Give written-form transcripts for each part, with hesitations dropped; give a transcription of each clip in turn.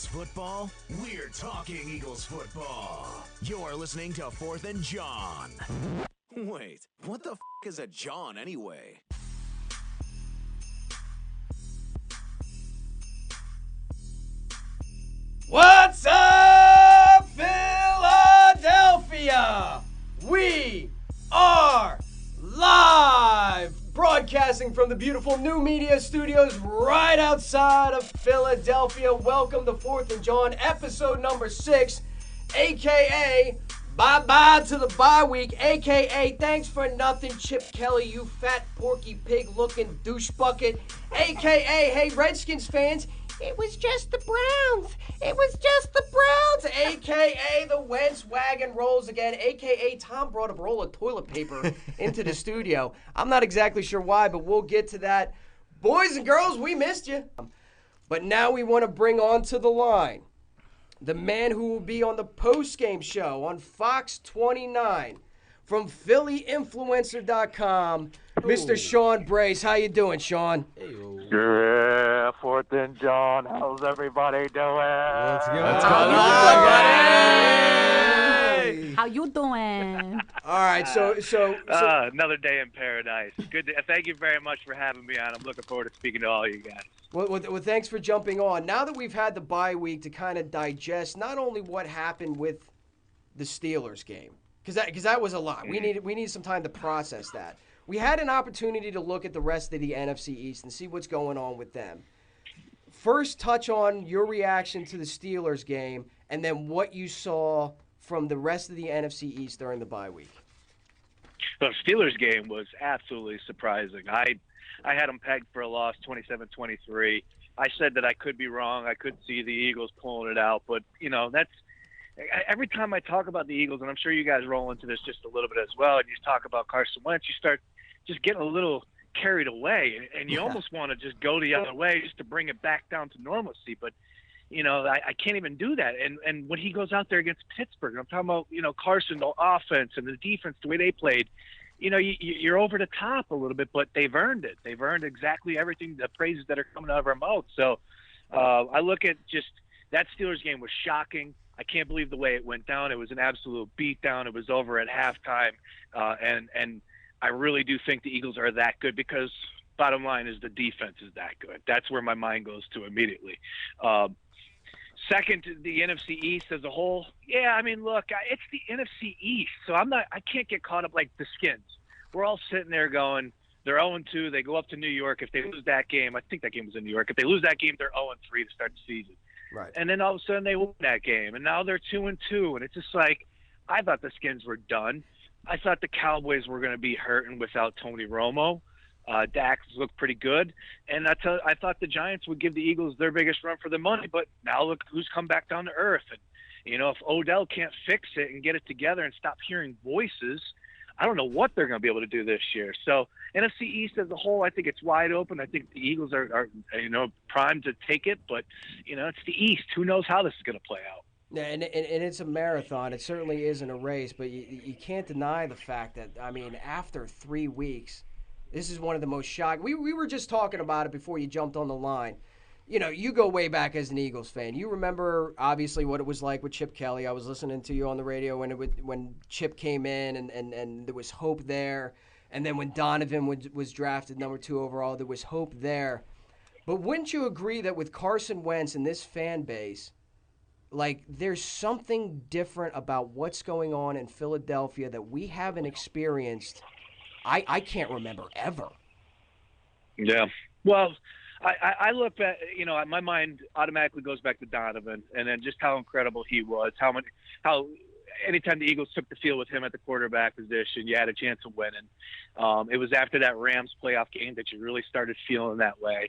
Eagles football? We're talking Eagles football. You're listening to 4th and Jawn. Wait, what the is a Jawn anyway? What's up, Philadelphia? We are live, broadcasting from the beautiful new media studios right outside of Philadelphia. Welcome to 4th and Jawn, episode number 6, a.k.a. bye-bye to the bye week, a.k.a. thanks for nothing, Chip Kelly, you fat porky pig-looking douche bucket, a.k.a. hey, Redskins fans, it was just the Browns. It was just the Browns. A.K.A. the Wentz wagon rolls again. A.K.A. Tom brought a roll of toilet paper into the studio. I'm not exactly sure why, but we'll get to that. Boys and girls, we missed you. But now we want to bring on to the line the man who will be on the post-game show on Fox 29 from PhillyInfluencer.com, Mr. Sean Brace. How you doing, Sean? Yeah, 4th and Jawn. How's everybody doing? Let's go. Buddy? How you doing? All right, so another day in paradise. Good. Thank you very much for having me on. I'm looking forward to speaking to all you guys. Well, thanks for jumping on. Now that we've had the bye week to kind of digest not only what happened with the Steelers game, because that was a lot. We need some time to process that. We had an opportunity to look at the rest of the NFC East and see what's going on with them. First, touch on your reaction to the Steelers game, and then what you saw from the rest of the NFC East during the bye week. The Steelers game was absolutely surprising. I had them pegged for a loss, 27-23. I said that I could be wrong. I could see the Eagles pulling it out, but that's. Every time I talk about the Eagles, and I'm sure you guys roll into this just a little bit as well, and you talk about Carson Wentz, you start just getting a little carried away, and you almost want to just go the other way just to bring it back down to normalcy. But, I can't even do that. And when he goes out there against Pittsburgh, I'm talking about, Carson, the offense and the defense, the way they played, you're over the top a little bit, but they've earned it. They've earned exactly everything, the praises that are coming out of our mouth. So I look at just that Steelers game was shocking. I can't believe the way it went down. It was an absolute beatdown. It was over at halftime, and I really do think the Eagles are that good because bottom line is the defense is that good. That's where my mind goes to immediately. Second, the NFC East as a whole. Yeah, I mean, look, it's the NFC East, so I can't get caught up like the Skins. We're all sitting there going, they're 0-2. They go up to New York. If they lose that game, I think that game was in New York. If they lose that game, they're 0-3 to start the season. Right. And then all of a sudden they win that game, and now they're 2-2, and it's just like I thought the Skins were done. I thought the Cowboys were going to be hurting without Tony Romo. Dax looked pretty good, and I thought the Giants would give the Eagles their biggest run for their money. But now look who's come back down to earth, and if Odell can't fix it and get it together and stop hearing voices, I don't know what they're going to be able to do this year. So NFC East as a whole, I think it's wide open. I think the Eagles are primed to take it, but it's the East. Who knows how this is going to play out? Yeah, and it's a marathon. It certainly isn't a race, but you can't deny the fact that, after 3 weeks, this is one of the most shocking. We were just talking about it before you jumped on the line. You go way back as an Eagles fan. You remember, obviously, what it was like with Chip Kelly. I was listening to you on the radio when Chip came in and there was hope there. And then when Donovan was drafted number 2 overall, there was hope there. But wouldn't you agree that with Carson Wentz and this fan base, there's something different about what's going on in Philadelphia that we haven't experienced, I can't remember ever. Yeah. Well, I look at, my mind automatically goes back to Donovan and then just how incredible he was, how anytime the Eagles took the field with him at the quarterback position, you had a chance of winning. It was after that Rams playoff game that you really started feeling that way.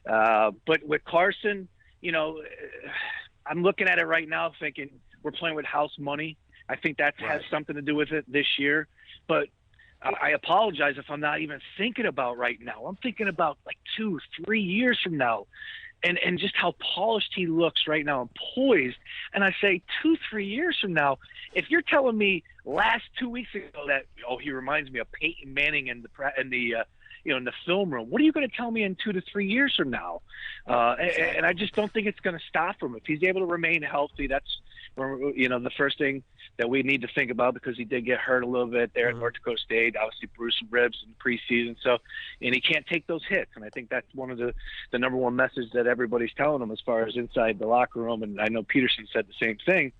But with Carson, I'm looking at it right now thinking we're playing with house money. I think that has something to do with it this year. But I apologize if I'm not even thinking about right now. I'm thinking about 2-3 years from now and just how polished he looks right now and poised. And I say 2-3 years from now, if you're telling me last 2 weeks ago that, he reminds me of Peyton Manning in the in the film room. What are you going to tell me in 2 to 3 years from now? And I just don't think it's going to stop him. If he's able to remain healthy, that's the first thing that we need to think about, because he did get hurt a little bit there at North Dakota State, obviously bruised some ribs in preseason. So, and he can't take those hits. And I think that's one of the number one message that everybody's telling him as far as inside the locker room. And I know Peterson said the same thing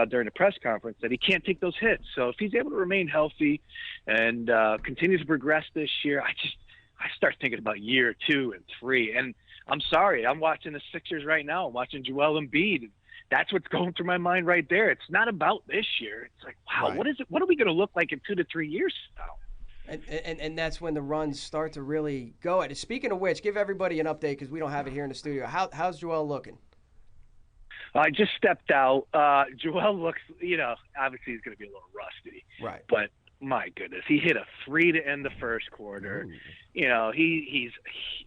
during the press conference, that he can't take those hits. So if he's able to remain healthy and continue to progress this year, I start thinking about year 2 and 3. And I'm sorry, I'm watching the Sixers right now. I'm watching Joel Embiid. That's what's going through my mind right there. It's not about this year. It's like, wow, What is it? What are we going to look like in 2 to 3 years now? And that's when the runs start to really go at it. Speaking of which, give everybody an update, because we don't have it here in the studio. How's Joel looking? I just stepped out. Joel looks, obviously he's going to be a little rusty. Right. But my goodness, he hit a 3 to end the first quarter. Ooh. He's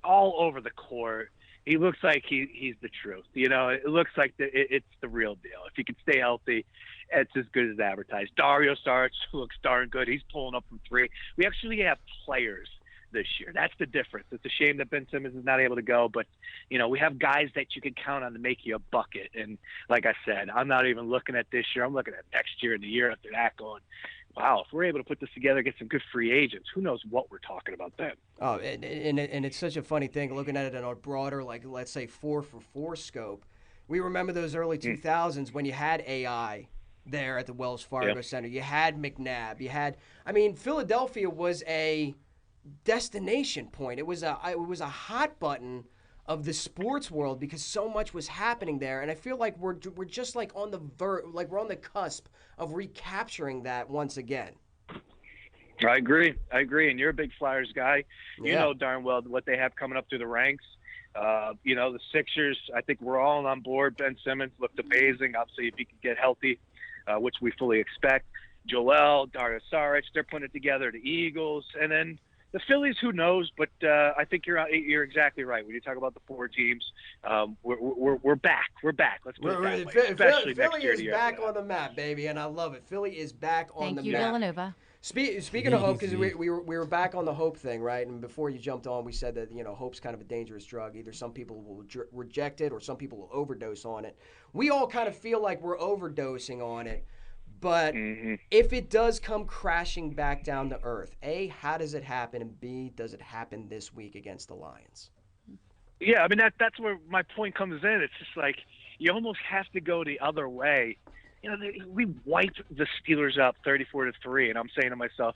all over the court. He looks like he's the truth. It looks like it's the real deal. If he can stay healthy, it's as good as advertised. Dario Saric looks darn good. He's pulling up from 3. We actually have players this year. That's the difference. It's a shame that Ben Simmons is not able to go, but we have guys that you can count on to make you a bucket. And like I said, I'm not even looking at this year. I'm looking at next year and the year after that, going, wow, if we're able to put this together, get some good free agents, who knows what we're talking about then. Oh, and it's such a funny thing, looking at it in a broader, like, let's say 4-for-4 scope. We remember those early 2000s when you had AI there at the Wells Fargo Center. You had McNabb. Philadelphia was a destination point. It was a hot button of the sports world, because so much was happening there, and I feel like we're just like on the we're on the cusp of recapturing that once again. I agree, and you're a big Flyers guy. You know darn well what they have coming up through the ranks. The Sixers, I think we're all on board. Ben Simmons looked amazing. Obviously, if he can get healthy, which we fully expect. Joel, Dario Saric, they're putting it together. The Eagles, and then the Phillies, who knows? But I think you're exactly right. When you talk about the 4 teams, we're back. We're back. Let's put it that way. Especially Philly next is back on the map, baby, and I love it. Philly is back on the map. Thank you, Villanova. Speaking of hope, because we were back on the hope thing, right? And before you jumped on, we said that hope's kind of a dangerous drug. Either some people will reject it, or some people will overdose on it. We all kind of feel like we're overdosing on it. But if it does come crashing back down to earth, A, how does it happen? And B, does it happen this week against the Lions? Yeah, that's where my point comes in. It's just like you almost have to go the other way. We wiped the Steelers up 34-3, and I'm saying to myself,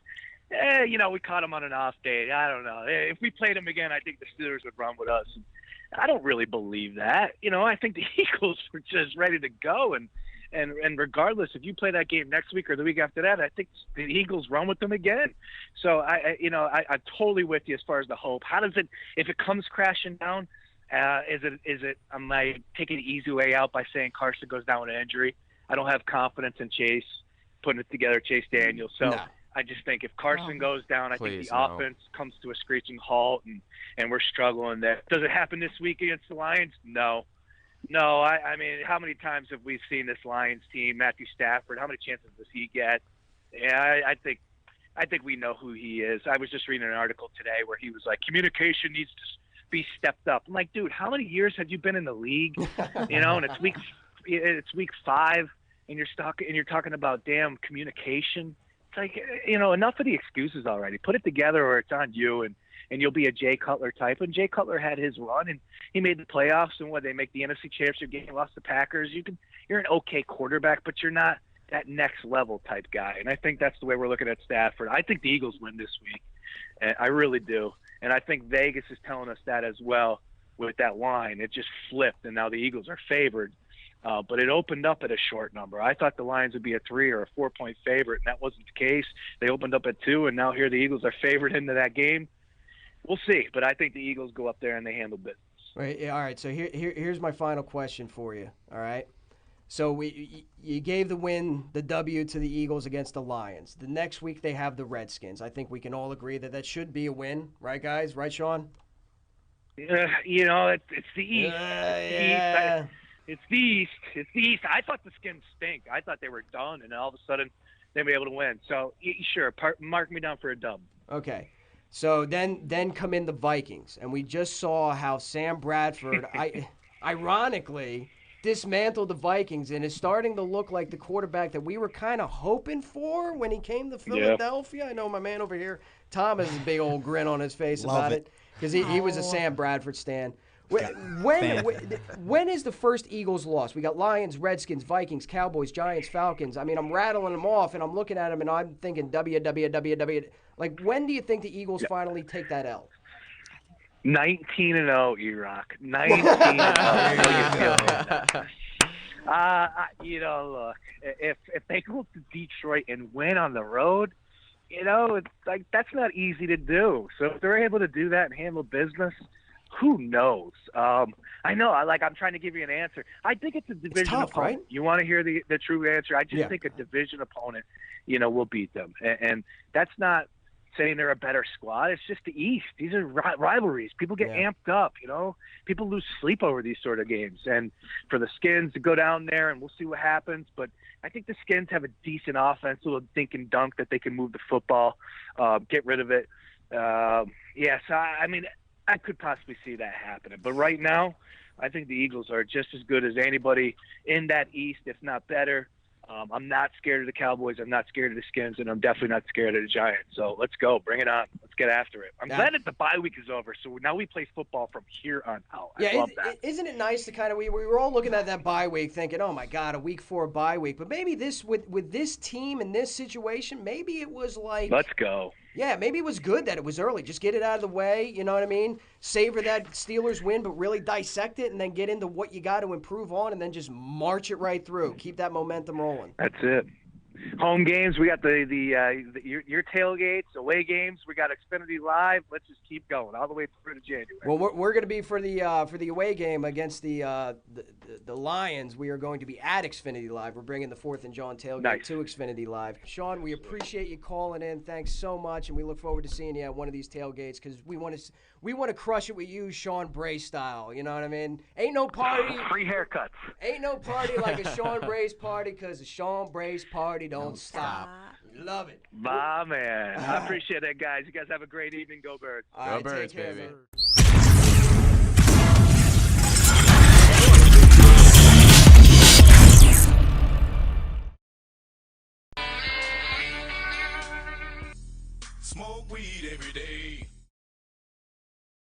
we caught them on an off day. I don't know. If we played them again, I think the Steelers would run with us. I don't really believe that. I think the Eagles were just ready to go, and regardless, if you play that game next week or the week after that, I think the Eagles run with them again. So I'm totally with you as far as the hope. How does it, if it comes crashing down, is it? Am I taking the easy way out by saying Carson goes down with an injury? I don't have confidence in Chase putting it together, Chase Daniels. So I just think if Carson goes down, I think the offense comes to a screeching halt, and we're struggling there. Does it happen this week against the Lions? No. I mean, how many times have we seen this Lions team, Matthew Stafford? How many chances does he get? Yeah, I think we know who he is. I was just reading an article today where he was like, communication needs to be stepped up. I'm like, dude, how many years have you been in the league? And it's week 5, and you're talking about damn communication. It's like, enough of the excuses already. Put it together, or it's on you, and you'll be a Jay Cutler type. And Jay Cutler had his run, and he made the playoffs. And they make the NFC Championship game, lost the Packers. You're an okay quarterback, but you're not that next level type guy. And I think that's the way we're looking at Stafford. I think the Eagles win this week. I really do. And I think Vegas is telling us that as well with that line. It just flipped, and now the Eagles are favored. But it opened up at a short number. I thought the Lions would be a 3 or a 4-point favorite, and that wasn't the case. They opened up at 2, and now here the Eagles are favored into that game. We'll see, but I think the Eagles go up there and they handle business. Right. All right. So here's my final question for you. All right. So you gave the W to the Eagles against the Lions. The next week they have the Redskins. I think we can all agree that should be a win, right, guys? Right, Sean? It's the East. It's the East. It's the East. I thought the Skins stink. I thought they were done, and all of a sudden they'll be able to win. So sure, mark me down for a dub. Okay. So then come in the Vikings, and we just saw how Sam Bradford, ironically, dismantled the Vikings and is starting to look like the quarterback that we were kind of hoping for when he came to Philadelphia. Yeah. I know my man over here, Tom, has a big old grin on his face about it because he was a Sam Bradford stan. When is the first Eagles loss? We got Lions, Redskins, Vikings, Cowboys, Giants, Falcons. I mean, I'm rattling them off, and I'm looking at them, and I'm thinking W. Like, when do you think the Eagles finally take that L? 19-0, E-Rock. 19-0. Look, if they go to Detroit and win on the road, it's like that's not easy to do. So if they're able to do that and handle business, who knows? I know. I'm trying to give you an answer. I think it's a division opponent. Right? You want to hear the true answer? I just think a division opponent, will beat them, and that's not saying they're a better squad. It's just the East. These are rivalries. People get amped up, People lose sleep over these sort of games. And for the Skins to go down there, and we'll see what happens, but I think the Skins have a decent offense, a little dink and dunk that they can move the football, get rid of it. So, I mean, I could possibly see that happening. But right now, I think the Eagles are just as good as anybody in that East, if not better. I'm not scared of the Cowboys. I'm not scared of the Skins, and I'm definitely not scared of the Giants. So let's go. Bring it on. Let's get after it. I'm glad that the bye week is over, so now we play football from here on out. I love that. Isn't it nice to kind of – we were all looking at that bye week thinking, oh, my God, a week 4 bye week. But maybe this with this team in this situation, maybe it was like – let's go. Yeah, maybe it was good that it was early. Just get it out of the way, you know what I mean? Savor that Steelers win, but really dissect it and then get into what you got to improve on and then just march it right through. Keep that momentum rolling. That's it. Home games, we got your tailgates, away games, we got Xfinity Live. Let's just keep going all the way through to January. Well, we're going to be for the away game against the Lions. We are going to be at Xfinity Live. We're bringing the 4th and Jawn tailgate to Xfinity Live. Sean, we appreciate you calling in. Thanks so much, and we look forward to seeing you at one of these tailgates because we want to crush it with you, Sean Bray style. You know what I mean? Ain't no party. Free haircuts. Ain't no party like a Sean Bray's party because the Sean Bray's party don't stop. Love it. My man. I appreciate that, guys. You guys have a great evening. Go Birds. All right, Go Birds, take care, baby. man.